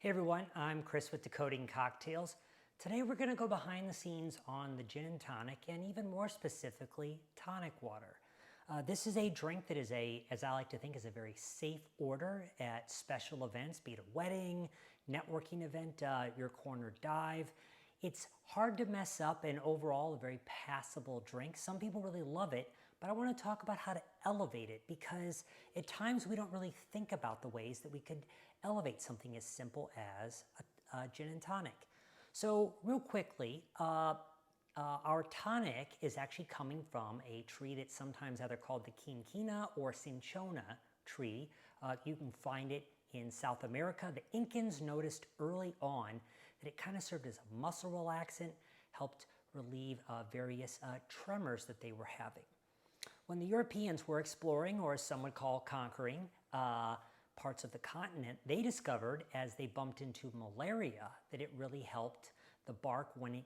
Hey everyone, I'm Chris with Decoding Cocktails. Today we're going to go behind the scenes on the gin and tonic, and even more specifically, tonic water. This is a drink that is as I like to think, is a very safe order at special events, be it a wedding, networking event, your corner dive. It's hard to mess up and overall a very passable drink. Some people really love it, but I want to talk about how to elevate it because at times we don't really think about the ways that we could elevate something as simple as a gin and tonic. So real quickly, our tonic is actually coming from a tree that's sometimes either called the quinina or Cinchona tree. You can find it in South America. The Incans noticed early on that it kind of served as a muscle relaxant, helped relieve various tremors that they were having. When the Europeans were exploring, or as some would call conquering, parts of the continent, they discovered as they bumped into malaria that it really helped the bark when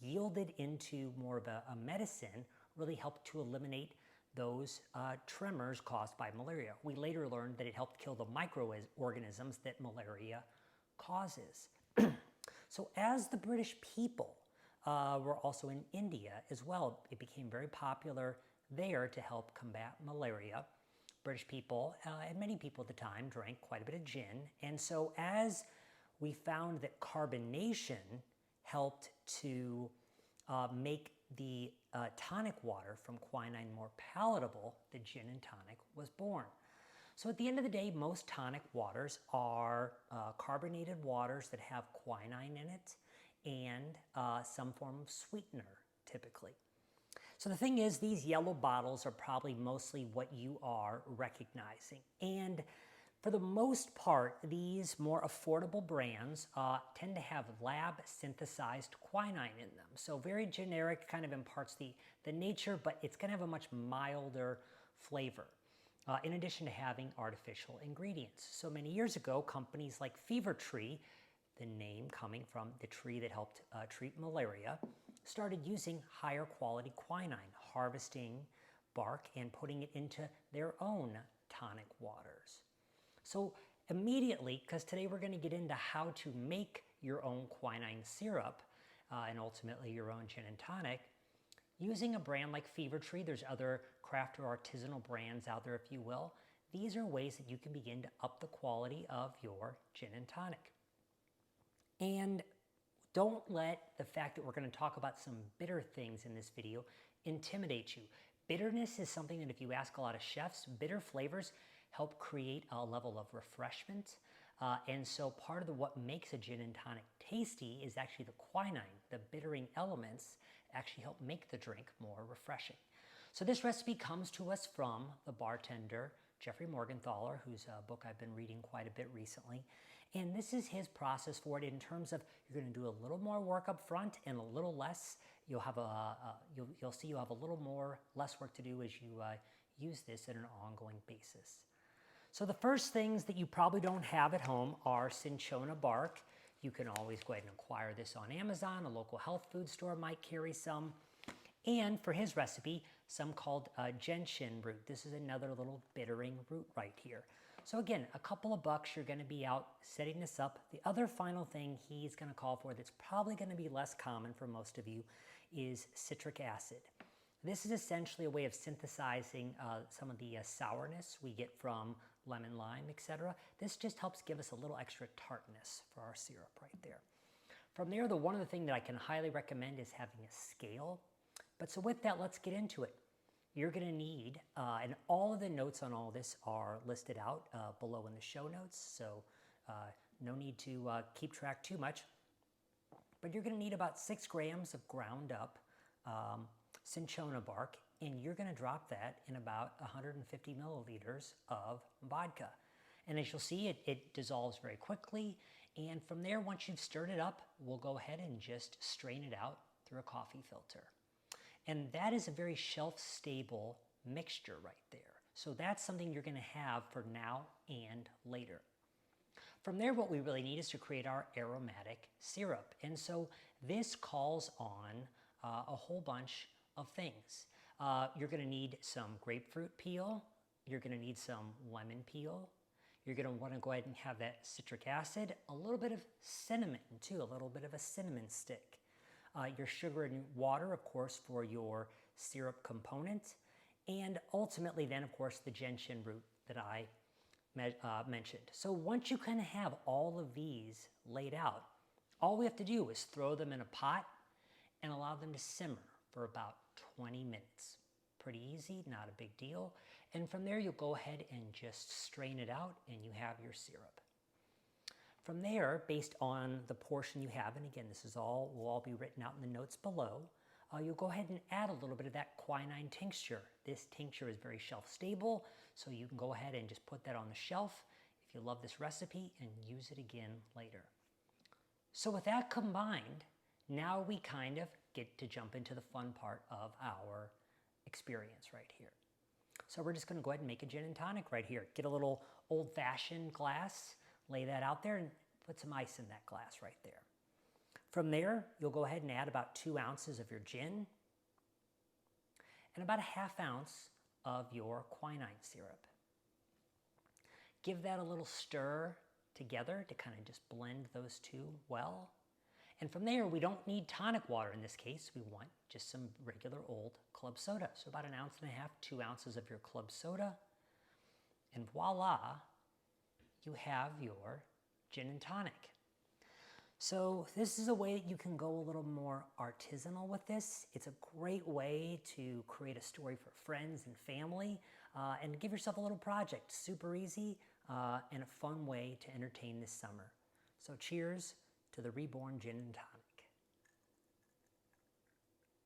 yielded into more of a medicine, really helped to eliminate those tremors caused by malaria. We later learned that it helped kill the microorganisms that malaria causes. So as the British people were also in India as well, it became very popular there to help combat malaria. British people, and many people at the time, drank quite a bit of gin. And so as we found that carbonation helped to make the tonic water from quinine more palatable, the gin and tonic was born. So at the end of the day, most tonic waters are carbonated waters that have quinine in it and some form of sweetener, typically. So the thing is, these yellow bottles are probably mostly what you are recognizing. And for the most part, these more affordable brands tend to have lab-synthesized quinine in them. So very generic, kind of imparts the nature, but it's going to have a much milder flavor, in addition to having artificial ingredients. So many years ago, companies like Fever Tree, the name coming from the tree that helped treat malaria, started using higher quality quinine, harvesting bark and putting it into their own tonic waters. So immediately, because today we're going to get into how to make your own quinine syrup and ultimately your own gin and tonic, using a brand like Fever Tree, there's other craft or artisanal brands out there, if you will. These are ways that you can begin to up the quality of your gin and tonic. And don't let the fact that we're going to talk about some bitter things in this video intimidate you. Bitterness is something that if you ask a lot of chefs, bitter flavors help create a level of refreshment. And so part of what makes a gin and tonic tasty is actually the quinine. The bittering elements actually help make the drink more refreshing. So this recipe comes to us from the bartender, Jeffrey Morgenthaler, whose book I've been reading quite a bit recently. And this is his process for it in terms of you're going to do a little more work up front and a little less. You'll have you'll see you have a little more less work to do as you use this on an ongoing basis. So the first things that you probably don't have at home are Cinchona bark. You can always go ahead and acquire this on Amazon. A local health food store might carry some. And for his recipe, some called gentian root. This is another little bittering root right here. So again, a couple of bucks, you're going to be out setting this up. The other final thing he's going to call for that's probably going to be less common for most of you is citric acid. This is essentially a way of synthesizing some of the sourness we get from lemon, lime, etc. This just helps give us a little extra tartness for our syrup right there. From there, one of the things that I can highly recommend is having a scale. But so with that, let's get into it. You're going to need, and all of the notes on all this are listed out below in the show notes, so no need to keep track too much. But you're going to need about 6 grams of ground up Cinchona bark, and you're going to drop that in about 150 milliliters of vodka. And as you'll see, it dissolves very quickly. And from there, once you've stirred it up, we'll go ahead and just strain it out through a coffee filter. And that is a very shelf-stable mixture right there. So that's something you're going to have for now and later. From there, what we really need is to create our aromatic syrup. And so this calls on a whole bunch of things. You're going to need some grapefruit peel. You're going to need some lemon peel. You're going to want to go ahead and have that citric acid, a little bit of cinnamon too, a little bit of a cinnamon stick. Your sugar and water, of course, for your syrup component, and ultimately then, of course, the gentian root that I mentioned. So once you kind of have all of these laid out, all we have to do is throw them in a pot and allow them to simmer for about 20 minutes. Pretty easy, not a big deal. And from there, you'll go ahead and just strain it out and you have your syrup. From there, based on the portion you have, and again, this is all will all be written out in the notes below, you'll go ahead and add a little bit of that quinine tincture. This tincture is very shelf stable, so you can go ahead and just put that on the shelf if you love this recipe and use it again later. So with that combined, now we kind of get to jump into the fun part of our experience right here. So we're just going to go ahead and make a gin and tonic right here. Get a little old-fashioned glass, lay that out there, and put some ice in that glass right there. From there, you'll go ahead and add about 2 ounces of your gin and about a ½ ounce of your quinine syrup. Give that a little stir together to kind of just blend those two well. And from there, we don't need tonic water in this case. We want just some regular old club soda. So about 1.5 ounces, 2 ounces of your club soda. And voila, you have your gin and tonic. So this is a way that you can go a little more artisanal with this. It's a great way to create a story for friends and family and give yourself a little project. Super easy and a fun way to entertain this summer. So cheers to the reborn gin and tonic.